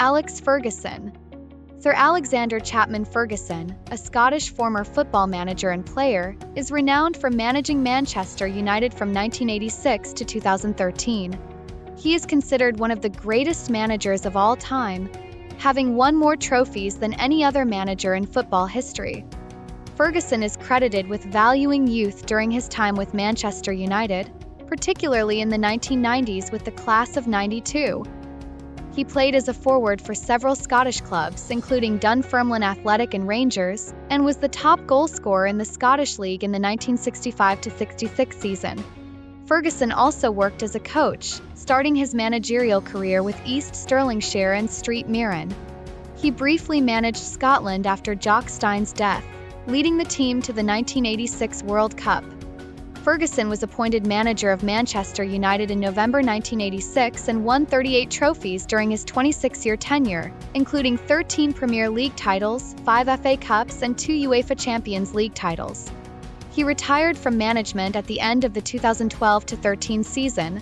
Alex Ferguson. Sir Alexander Chapman Ferguson, a Scottish former football manager and player, is renowned for managing Manchester United from 1986 to 2013. He is considered one of the greatest managers of all time, having won more trophies than any other manager in football history. Ferguson is credited with valuing youth during his time with Manchester United, particularly in the 1990s with the class of '92. He played as a forward for several Scottish clubs, including Dunfermline Athletic and Rangers, and was the top goal scorer in the Scottish League in the 1965-66 season. Ferguson also worked as a coach, starting his managerial career with East Stirlingshire and Street Mirren. He briefly managed Scotland after Jock Stein's death, leading the team to the 1986 World Cup. Ferguson was appointed manager of Manchester United in November 1986 and won 38 trophies during his 26-year tenure, including 13 Premier League titles, 5 FA Cups, and 2 UEFA Champions League titles. He retired from management at the end of the 2012-13 season,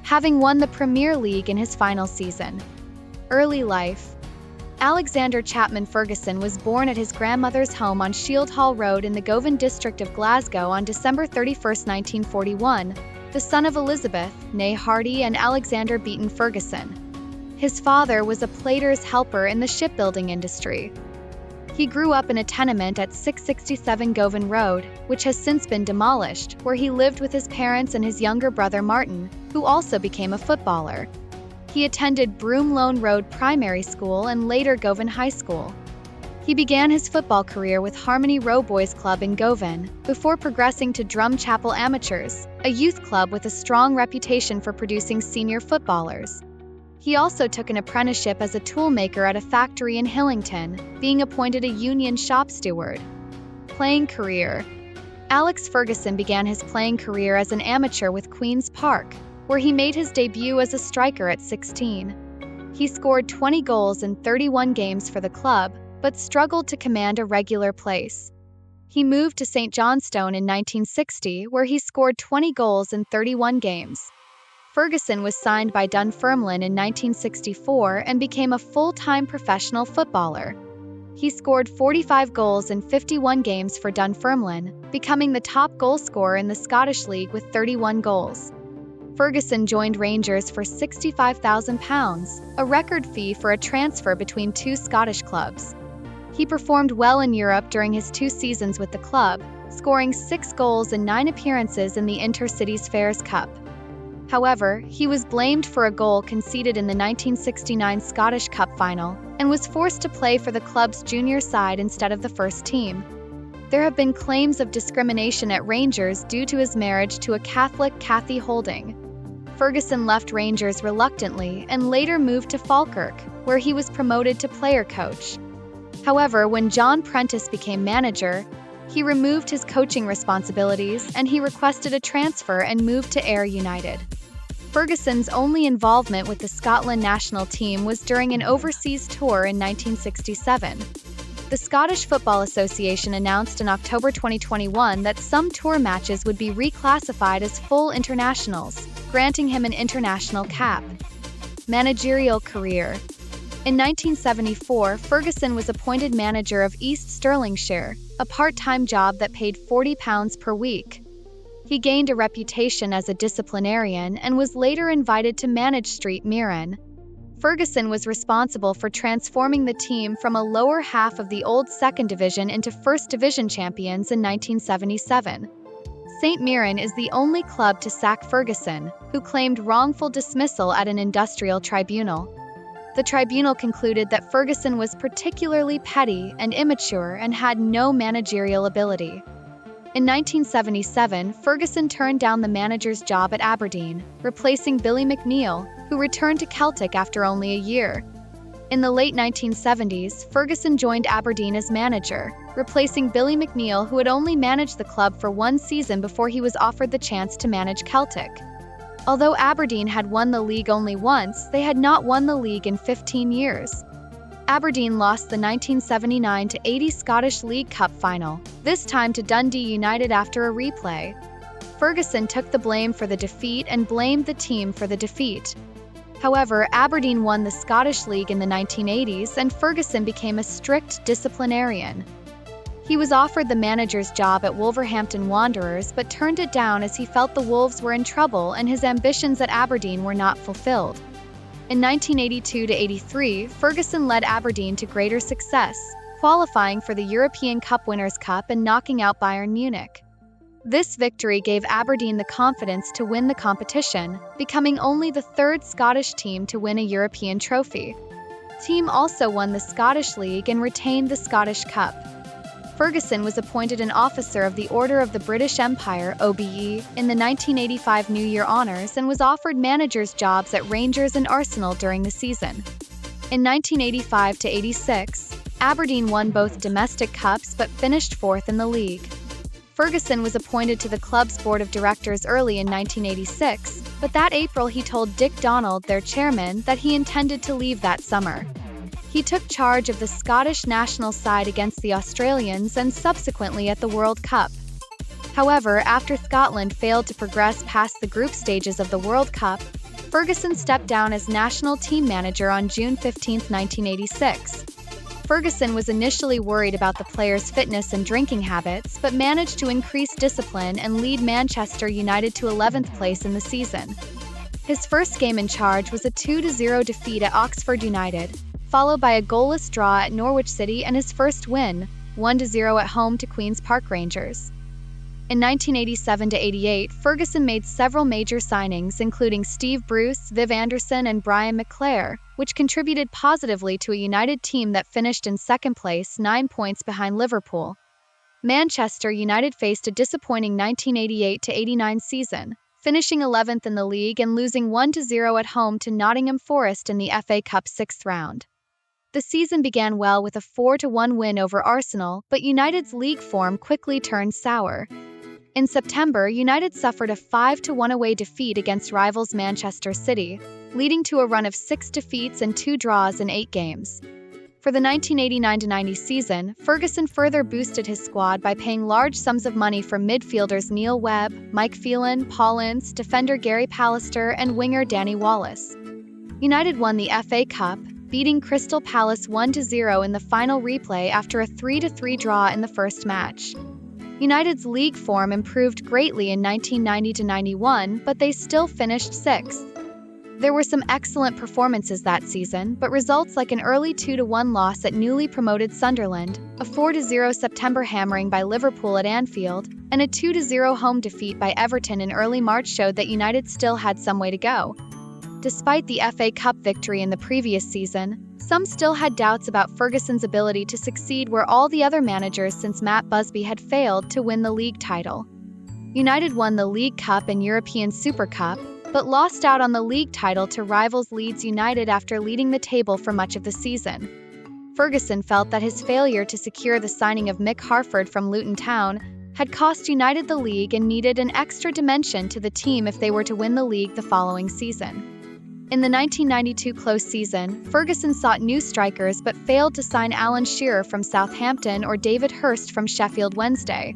having won the Premier League in his final season. Early life. Alexander Chapman Ferguson was born at his grandmother's home on Shield Hall Road in the Govan district of Glasgow on December 31, 1941, the son of Elizabeth, née Hardy, and Alexander Beaton Ferguson. His father was a plater's helper in the shipbuilding industry. He grew up in a tenement at 667 Govan Road, which has since been demolished, where he lived with his parents and his younger brother Martin, who also became a footballer. He attended Broomloan Road Primary School and later Govan High School. He began his football career with Harmony Row Boys Club in Govan, before progressing to Drumchapel Amateurs, a youth club with a strong reputation for producing senior footballers. He also took an apprenticeship as a toolmaker at a factory in Hillington, being appointed a union shop steward. Playing career. Alex Ferguson began his playing career as an amateur with Queen's Park, where he made his debut as a striker at 16. He scored 20 goals in 31 games for the club, but struggled to command a regular place. He moved to St Johnstone in 1960, where he scored 20 goals in 31 games. Ferguson was signed by Dunfermline in 1964 and became a full-time professional footballer. He scored 45 goals in 51 games for Dunfermline, becoming the top goal scorer in the Scottish League with 31 goals. Ferguson joined Rangers for £65,000, a record fee for a transfer between two Scottish clubs. He performed well in Europe during his 2 seasons with the club, scoring 6 goals in 9 appearances in the Intercities Fairs Cup. However, he was blamed for a goal conceded in the 1969 Scottish Cup final and was forced to play for the club's junior side instead of the first team. There have been claims of discrimination at Rangers due to his marriage to a Catholic Kathy Holding. Ferguson left Rangers reluctantly and later moved to Falkirk, where he was promoted to player coach. However, when John Prentice became manager, he removed his coaching responsibilities and he requested a transfer and moved to Ayr United. Ferguson's only involvement with the Scotland national team was during an overseas tour in 1967. The Scottish Football Association announced in October 2021 that some tour matches would be reclassified as full internationals, granting him an international cap. Managerial career. In 1974, Ferguson was appointed manager of East Stirlingshire, a part-time job that paid £40 per week. He gained a reputation as a disciplinarian and was later invited to manage Street Mirren. Ferguson was responsible for transforming the team from a lower half of the old Second Division into First Division champions in 1977. St Mirren is the only club to sack Ferguson, who claimed wrongful dismissal at an industrial tribunal. The tribunal concluded that Ferguson was particularly petty and immature and had no managerial ability. In 1977, Ferguson turned down the manager's job at Aberdeen, replacing Billy McNeill, who returned to Celtic after only a year. In the late 1970s, Ferguson joined Aberdeen as manager, replacing Billy McNeill, who had only managed the club for 1 season before he was offered the chance to manage Celtic. Although Aberdeen had won the league only once, they had not won the league in 15 years. Aberdeen lost the 1979-80 Scottish League Cup final, this time to Dundee United after a replay. Ferguson took the blame for the defeat and blamed the team for the defeat. However, Aberdeen won the Scottish League in the 1980s and Ferguson became a strict disciplinarian. He was offered the manager's job at Wolverhampton Wanderers but turned it down as he felt the Wolves were in trouble and his ambitions at Aberdeen were not fulfilled. In 1982-83, Ferguson led Aberdeen to greater success, qualifying for the European Cup Winners' Cup and knocking out Bayern Munich. This victory gave Aberdeen the confidence to win the competition, becoming only the third Scottish team to win a European trophy. The team also won the Scottish League and retained the Scottish Cup. Ferguson was appointed an Officer of the Order of the British Empire (OBE) in the 1985 New Year Honours and was offered managers' jobs at Rangers and Arsenal during the season. In 1985-86, Aberdeen won both domestic cups but finished fourth in the league. Ferguson was appointed to the club's board of directors early in 1986, but that April he told Dick Donald, their chairman, that he intended to leave that summer. He took charge of the Scottish national side against the Australians and subsequently at the World Cup. However, after Scotland failed to progress past the group stages of the World Cup, Ferguson stepped down as national team manager on June 15, 1986. Ferguson was initially worried about the players' fitness and drinking habits, but managed to increase discipline and lead Manchester United to 11th place in the season. His first game in charge was a 2-0 defeat at Oxford United, followed by a goalless draw at Norwich City and his first win, 1-0 at home to Queen's Park Rangers. In 1987-88, Ferguson made several major signings, including Steve Bruce, Viv Anderson, and Brian McClare, which contributed positively to a United team that finished in second place, 9 points behind Liverpool. Manchester United faced a disappointing 1988-89 season, finishing 11th in the league and losing 1-0 at home to Nottingham Forest in the FA Cup 6th round. The season began well with a 4-1 win over Arsenal, but United's league form quickly turned sour. In September, United suffered a 5-1 away defeat against rivals Manchester City, leading to a run of 6 defeats and 2 draws in 8 games. For the 1989-90 season, Ferguson further boosted his squad by paying large sums of money for midfielders Neil Webb, Mike Phelan, Paul Ince, defender Gary Pallister, and winger Danny Wallace. United won the FA Cup, beating Crystal Palace 1-0 in the final replay after a 3-3 draw in the first match. United's league form improved greatly in 1990-91, but they still finished 6th. There were some excellent performances that season, but results like an early 2-1 loss at newly promoted Sunderland, a 4-0 September hammering by Liverpool at Anfield, and a 2-0 home defeat by Everton in early March showed that United still had some way to go. Despite the FA Cup victory in the previous season, some still had doubts about Ferguson's ability to succeed where all the other managers since Matt Busby had failed to win the league title. United won the League Cup and European Super Cup, but lost out on the league title to rivals Leeds United after leading the table for much of the season. Ferguson felt that his failure to secure the signing of Mick Harford from Luton Town had cost United the league and needed an extra dimension to the team if they were to win the league the following season. In the 1992 close season, Ferguson sought new strikers but failed to sign Alan Shearer from Southampton or David Hurst from Sheffield Wednesday.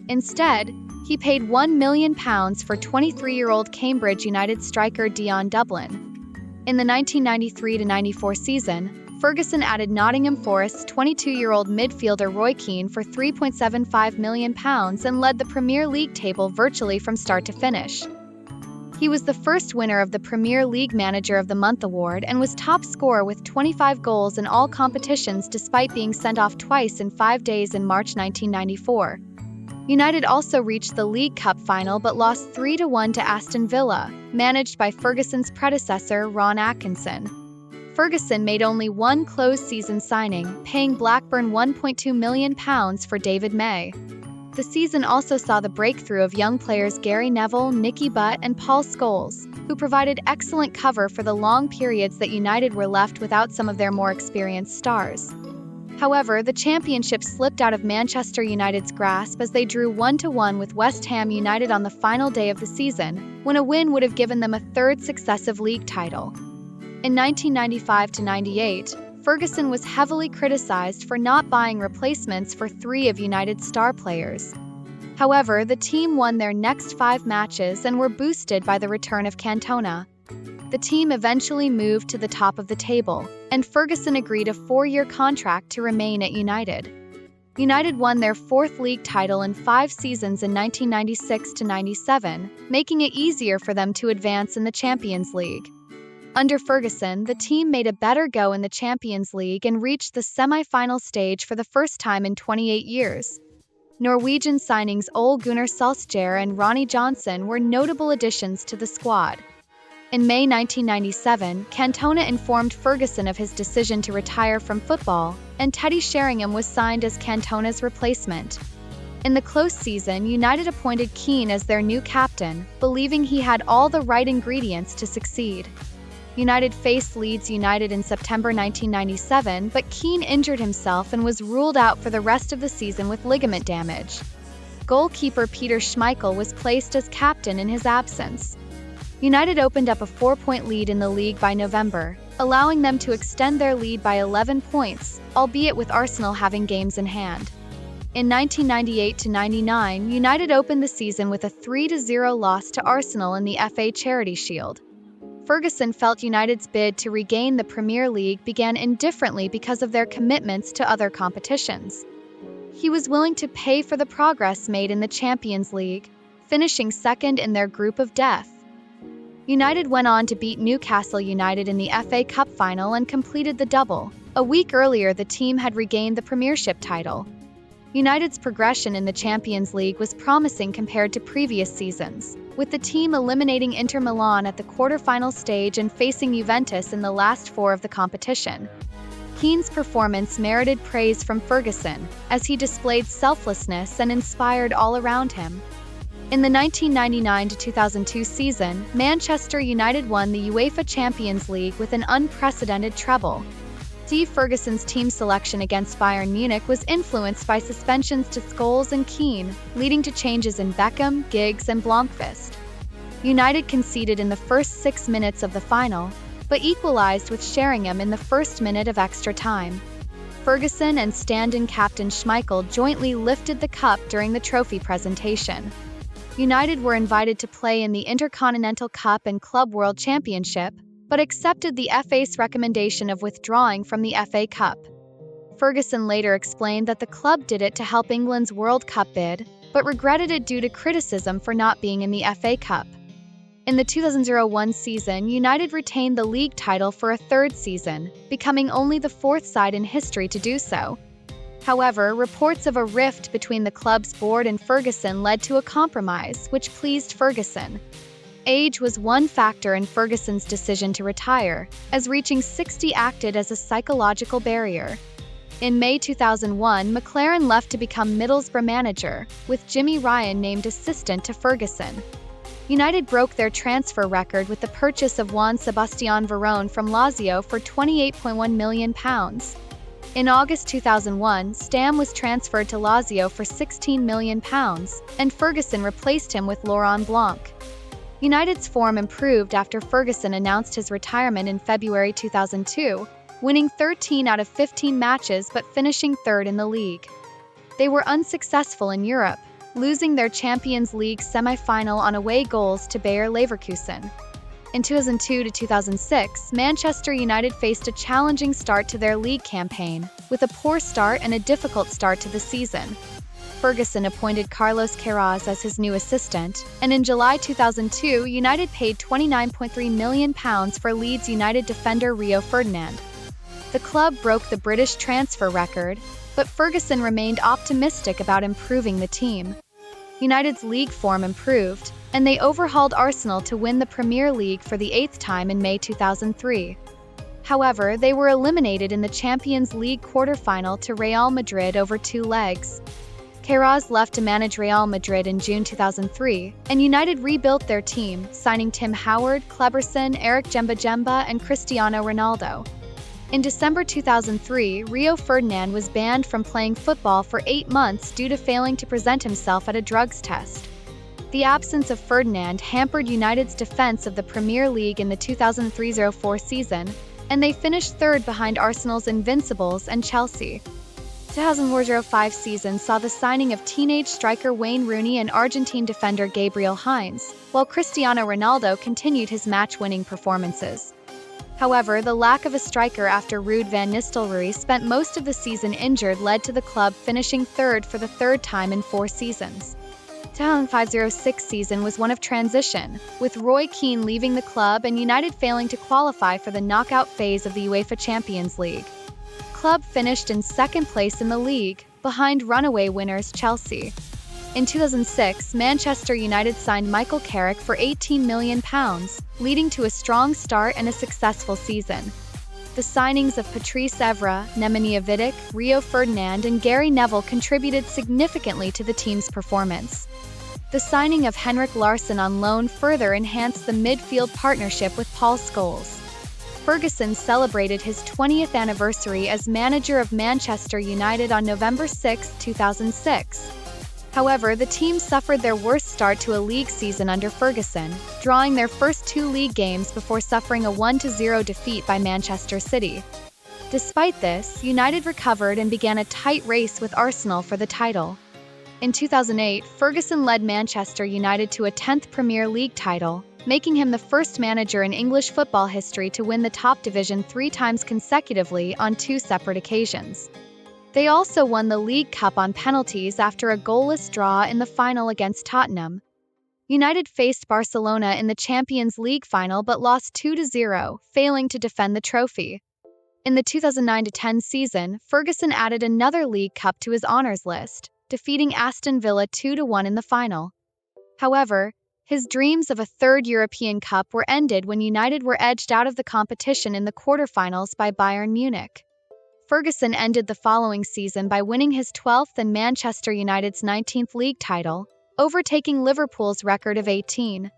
Instead, he paid £1 million for 23-year-old Cambridge United striker Dion Dublin. In the 1993-94 season, Ferguson added Nottingham Forest's 22-year-old midfielder Roy Keane for £3.75 million and led the Premier League table virtually from start to finish. He was the first winner of the Premier League Manager of the Month award and was top scorer with 25 goals in all competitions despite being sent off twice in 5 days in March 1994. United also reached the League Cup final but lost 3-1 to Aston Villa, managed by Ferguson's predecessor Ron Atkinson. Ferguson made only one close-season signing, paying Blackburn £1.2 million for David May. The season also saw the breakthrough of young players Gary Neville, Nicky Butt, and Paul Scholes, who provided excellent cover for the long periods that United were left without some of their more experienced stars. However, the championship slipped out of Manchester United's grasp as they drew 1-1 with West Ham United on the final day of the season, when a win would have given them a third successive league title. In 1995-98, Ferguson was heavily criticized for not buying replacements for 3 of United's star players. However, the team won their next 5 matches and were boosted by the return of Cantona. the team eventually moved to the top of the table, and Ferguson agreed a 4-year contract to remain at United. United won their 4th league title in 5 seasons in 1996-97, making it easier for them to advance in the Champions League. Under Ferguson, the team made a better go in the Champions League and reached the semi-final stage for the first time in 28 years. Norwegian signings Ole Gunnar Solskjaer and Ronny Johnson were notable additions to the squad. In May 1997, Cantona informed Ferguson of his decision to retire from football, and Teddy Sheringham was signed as Cantona's replacement. In the close season, United appointed Keane as their new captain, believing he had all the right ingredients to succeed. United faced Leeds United in September 1997, but Keane injured himself and was ruled out for the rest of the season with ligament damage. Goalkeeper Peter Schmeichel was placed as captain in his absence. United opened up a 4-point lead in the league by November, allowing them to extend their lead by 11 points, albeit with Arsenal having games in hand. In 1998-99, United opened the season with a 3-0 loss to Arsenal in the FA Charity Shield. Ferguson felt United's bid to regain the Premier League began indifferently because of their commitments to other competitions. He was willing to pay for the progress made in the Champions League, finishing second in their group of death. United went on to beat Newcastle United in the FA Cup final and completed the double. A week earlier, the team had regained the Premiership title. United's progression in the Champions League was promising compared to previous seasons, with the team eliminating Inter Milan at the quarter-final stage and facing Juventus in the last 4 of the competition. Keane's performance merited praise from Ferguson, as he displayed selflessness and inspired all around him. In the 1999-2002 season, Manchester United won the UEFA Champions League with an unprecedented treble. Steve Ferguson's team selection against Bayern Munich was influenced by suspensions to Scholes and Keane, leading to changes in Beckham, Giggs, and Blomqvist. United conceded in the first 6 minutes of the final, but equalized with Sheringham in the first minute of extra time. Ferguson and stand-in captain Schmeichel jointly lifted the cup during the trophy presentation. United were invited to play in the Intercontinental Cup and Club World Championship, but accepted the FA's recommendation of withdrawing from the FA Cup. Ferguson later explained that the club did it to help England's World Cup bid, but regretted it due to criticism for not being in the FA Cup. In the 2001 season, United retained the league title for a 3rd season, becoming only the 4th side in history to do so. However, reports of a rift between the club's board and Ferguson led to a compromise, which pleased Ferguson. Age was one factor in Ferguson's decision to retire, as reaching 60 acted as a psychological barrier. In May 2001, McLaren left to become Middlesbrough manager, with Jimmy Ryan named assistant to Ferguson. United broke their transfer record with the purchase of Juan Sebastián Verón from Lazio for £28.1 million. In August 2001, Stam was transferred to Lazio for £16 million, and Ferguson replaced him with Laurent Blanc. United's form improved after Ferguson announced his retirement in February 2002, winning 13 out of 15 matches but finishing 3rd in the league. They were unsuccessful in Europe, losing their Champions League semi-final on away goals to Bayer Leverkusen. In 2002-2006, Manchester United faced a challenging start to their league campaign, with a poor start and a difficult start to the season. Ferguson appointed Carlos Queiroz as his new assistant, and in July 2002, United paid £29.3 million for Leeds United defender Rio Ferdinand. The club broke the British transfer record, but Ferguson remained optimistic about improving the team. United's league form improved, and they overhauled Arsenal to win the Premier League for the 8th time in May 2003. However, they were eliminated in the Champions League quarter-final to Real Madrid over 2 legs. Queiroz left to manage Real Madrid in June 2003, and United rebuilt their team, signing Tim Howard, Kleberson, Eric Djemba and Cristiano Ronaldo. In December 2003, Rio Ferdinand was banned from playing football for 8 months due to failing to present himself at a drugs test. The absence of Ferdinand hampered United's defense of the Premier League in the 2003-04 season, and they finished 3rd behind Arsenal's Invincibles and Chelsea. 2004-05 season saw the signing of teenage striker Wayne Rooney and Argentine defender Gabriel Heinz, while Cristiano Ronaldo continued his match-winning performances. However, the lack of a striker after Ruud van Nistelrooy spent most of the season injured led to the club finishing third for the third time in 4 seasons. 2005-06 season was one of transition, with Roy Keane leaving the club and United failing to qualify for the knockout phase of the UEFA Champions League. Club finished in second place in the league, behind runaway winners Chelsea. In 2006, Manchester United signed Michael Carrick for £18 million, leading to a strong start and a successful season. The signings of Patrice Evra, Nemanja Vidic, Rio Ferdinand and Gary Neville contributed significantly to the team's performance. The signing of Henrik Larsson on loan further enhanced the midfield partnership with Paul Scholes. Ferguson celebrated his 20th anniversary as manager of Manchester United on November 6, 2006. However, the team suffered their worst start to a league season under Ferguson, drawing their first 2 league games before suffering a 1-0 defeat by Manchester City. Despite this, United recovered and began a tight race with Arsenal for the title. In 2008, Ferguson led Manchester United to a 10th Premier League title, making him the first manager in English football history to win the top division 3 times consecutively on 2 separate occasions. They also won the League Cup on penalties after a goalless draw in the final against Tottenham. United faced Barcelona in the Champions League final but lost 2-0, failing to defend the trophy. In the 2009-10 season, Ferguson added another League Cup to his honours list, defeating Aston Villa 2-1 in the final. However, his dreams of a third European Cup were ended when United were edged out of the competition in the quarter-finals by Bayern Munich. Ferguson ended the following season by winning his 12th and Manchester United's 19th league title, overtaking Liverpool's record of 18.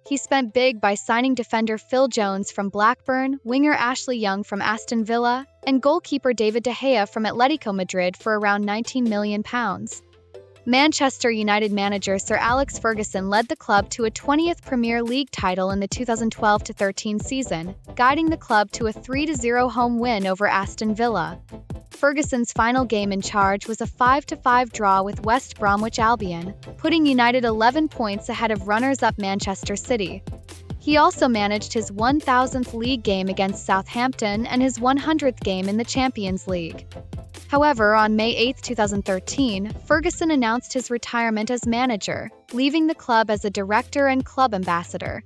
He spent big by signing defender Phil Jones from Blackburn, winger Ashley Young from Aston Villa, and goalkeeper David De Gea from Atletico Madrid for around £19 million. Manchester United manager Sir Alex Ferguson led the club to a 20th Premier League title in the 2012-13 season, guiding the club to a 3-0 home win over Aston Villa. Ferguson's final game in charge was a 5-5 draw with West Bromwich Albion, putting United 11 points ahead of runners-up Manchester City. He also managed his 1,000th league game against Southampton and his 100th game in the Champions League. However, on May 8, 2013, Ferguson announced his retirement as manager, leaving the club as a director and club ambassador.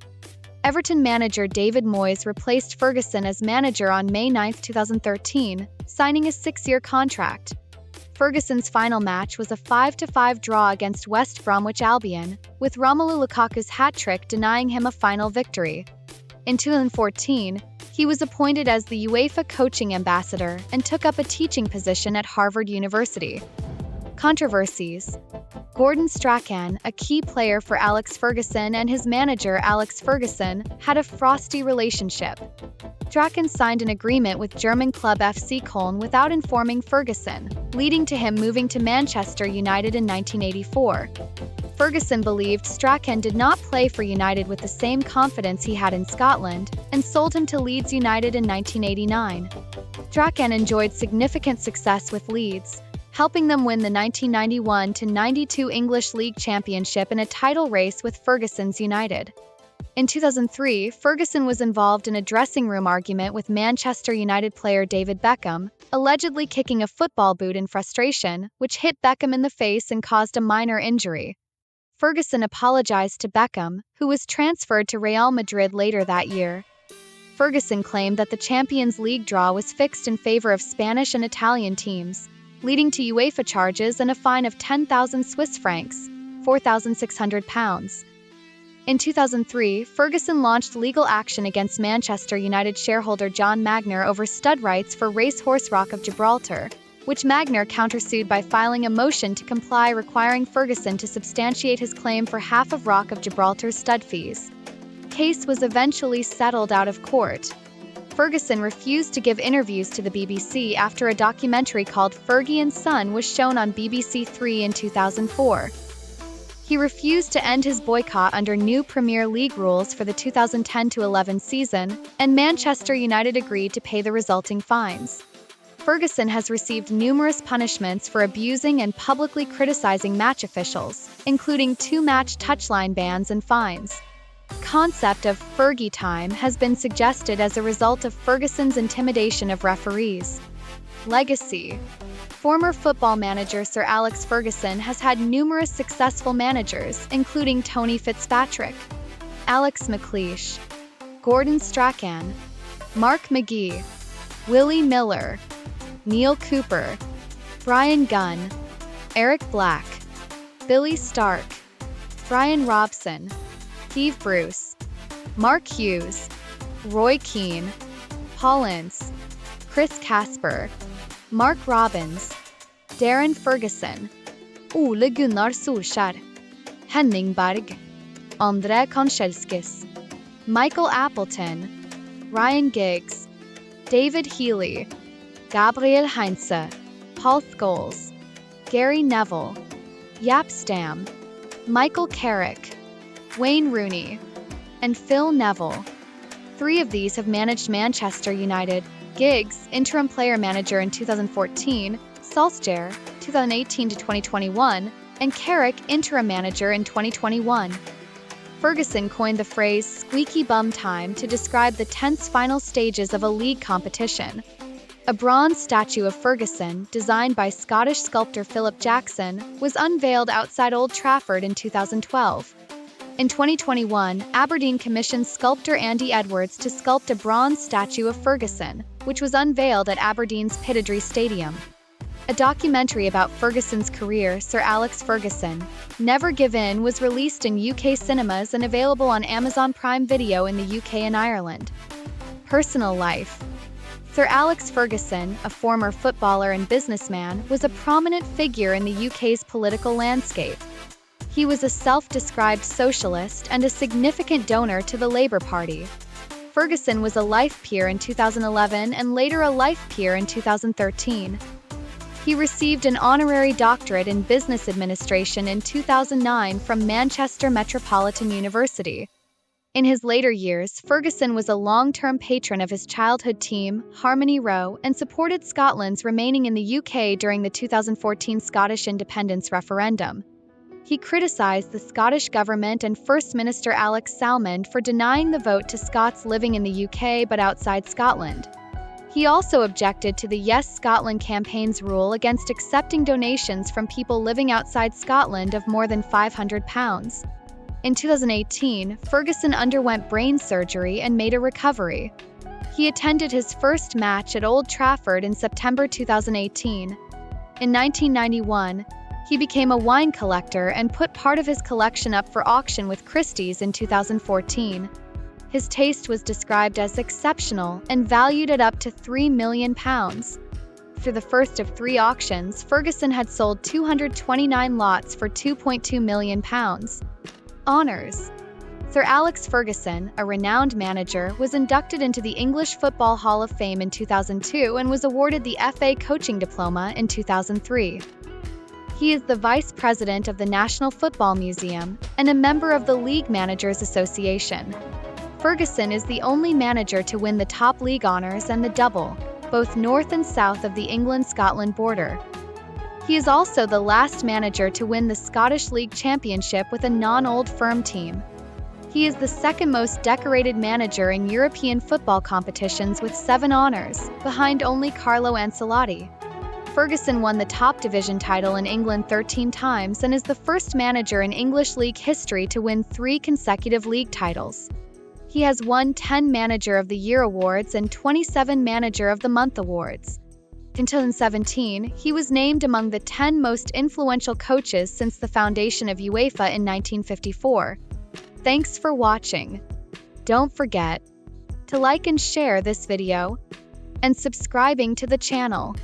Everton manager David Moyes replaced Ferguson as manager on May 9, 2013, signing a 6-year contract. Ferguson's final match was a 5-5 draw against West Bromwich Albion, with Romelu Lukaku's hat-trick denying him a final victory. In 2014, he was appointed as the UEFA coaching ambassador and took up a teaching position at Harvard University. Controversies. Gordon Strachan, a key player for Alex Ferguson and his manager Alex Ferguson, had a frosty relationship. Strachan signed an agreement with German club FC Köln without informing Ferguson, leading to him moving to Manchester United in 1984. Ferguson believed Strachan did not play for United with the same confidence he had in Scotland, and sold him to Leeds United in 1989. Strachan enjoyed significant success with Leeds, helping them win the 1991-92 English League Championship in a title race with Ferguson's United. In 2003, Ferguson was involved in a dressing room argument with Manchester United player David Beckham, allegedly kicking a football boot in frustration, which hit Beckham in the face and caused a minor injury. Ferguson apologized to Beckham, who was transferred to Real Madrid later that year. Ferguson claimed that the Champions League draw was fixed in favor of Spanish and Italian teams, leading to UEFA charges and a fine of 10,000 Swiss francs, £4,600. In 2003, Ferguson launched legal action against Manchester United shareholder John Magner over stud rights for Racehorse Rock of Gibraltar, which Magner countersued by filing a motion to comply requiring Ferguson to substantiate his claim for half of Rock of Gibraltar's stud fees. The case was eventually settled out of court. Ferguson refused to give interviews to the BBC after a documentary called Fergie and Son was shown on BBC 3 in 2004. He refused to end his boycott under new Premier League rules for the 2010-11 season, and Manchester United agreed to pay the resulting fines. Ferguson has received numerous punishments for abusing and publicly criticizing match officials, including 2-match touchline bans and fines. Concept of Fergie time has been suggested as a result of Ferguson's intimidation of referees. Legacy. Former football manager Sir Alex Ferguson has had numerous successful managers, including Tony Fitzpatrick, Alex McLeish, Gordon Strachan, Mark McGee, Willie Miller, Neil Cooper, Brian Gunn, Eric Black, Billy Stark, Brian Robson, Steve Bruce, Mark Hughes, Roy Keane, Paul Ince, Chris Casper, Mark Robbins, Darren Ferguson, Ole Gunnar Solskjær, Henning Berg, Andre Konchesky, Michael Appleton, Ryan Giggs, David Healy, Gabriel Heinze, Paul Scholes, Gary Neville, Jaap Stam, Michael Carrick, Wayne Rooney, and Phil Neville. 3 of these have managed Manchester United: Giggs, interim player manager in 2014, Solskjaer, 2018 to 2021, and Carrick, interim manager in 2021. Ferguson coined the phrase "squeaky bum time" to describe the tense final stages of a league competition. A bronze statue of Ferguson, designed by Scottish sculptor Philip Jackson, was unveiled outside Old Trafford in 2012. In 2021, Aberdeen commissioned sculptor Andy Edwards to sculpt a bronze statue of Ferguson, which was unveiled at Aberdeen's Pittodrie Stadium. A documentary about Ferguson's career, Sir Alex Ferguson, Never Give In, was released in UK cinemas and available on Amazon Prime Video in the UK and Ireland. Personal life. Sir Alex Ferguson, a former footballer and businessman, was a prominent figure in the UK's political landscape. He was a self-described socialist and a significant donor to the Labour Party. Ferguson was a life peer in 2011 and later a life peer in 2013. He received an honorary doctorate in business administration in 2009 from Manchester Metropolitan University. In his later years, Ferguson was a long-term patron of his childhood team, Harmony Row, and supported Scotland's remaining in the UK during the 2014 Scottish independence referendum. He criticised the Scottish government and First Minister Alex Salmond for denying the vote to Scots living in the UK but outside Scotland. He also objected to the Yes Scotland campaign's rule against accepting donations from people living outside Scotland of more than £500. In 2018, Ferguson underwent brain surgery and made a recovery. He attended his first match at Old Trafford in September 2018. In 1991, he became a wine collector and put part of his collection up for auction with Christie's in 2014. His taste was described as exceptional and valued at up to £3 million. Through the first of 3 auctions, Ferguson had sold 229 lots for £2.2 million. Honours. Sir Alex Ferguson, a renowned manager, was inducted into the English Football Hall of Fame in 2002 and was awarded the FA Coaching Diploma in 2003. He is the Vice President of the National Football Museum and a member of the League Managers Association. Ferguson is the only manager to win the top league honours and the double, both north and south of the England-Scotland border. He is also the last manager to win the Scottish League Championship with a non-Old Firm team. He is the second most decorated manager in European football competitions with 7 honours, behind only Carlo Ancelotti. Ferguson won the top division title in England 13 times and is the first manager in English League history to win 3 consecutive league titles. He has won 10 Manager of the Year awards and 27 Manager of the Month awards. In 2017, he was named among the 10 most influential coaches since the foundation of UEFA in 1954. Thanks for watching. Don't forget to like and share this video and subscribing to the channel.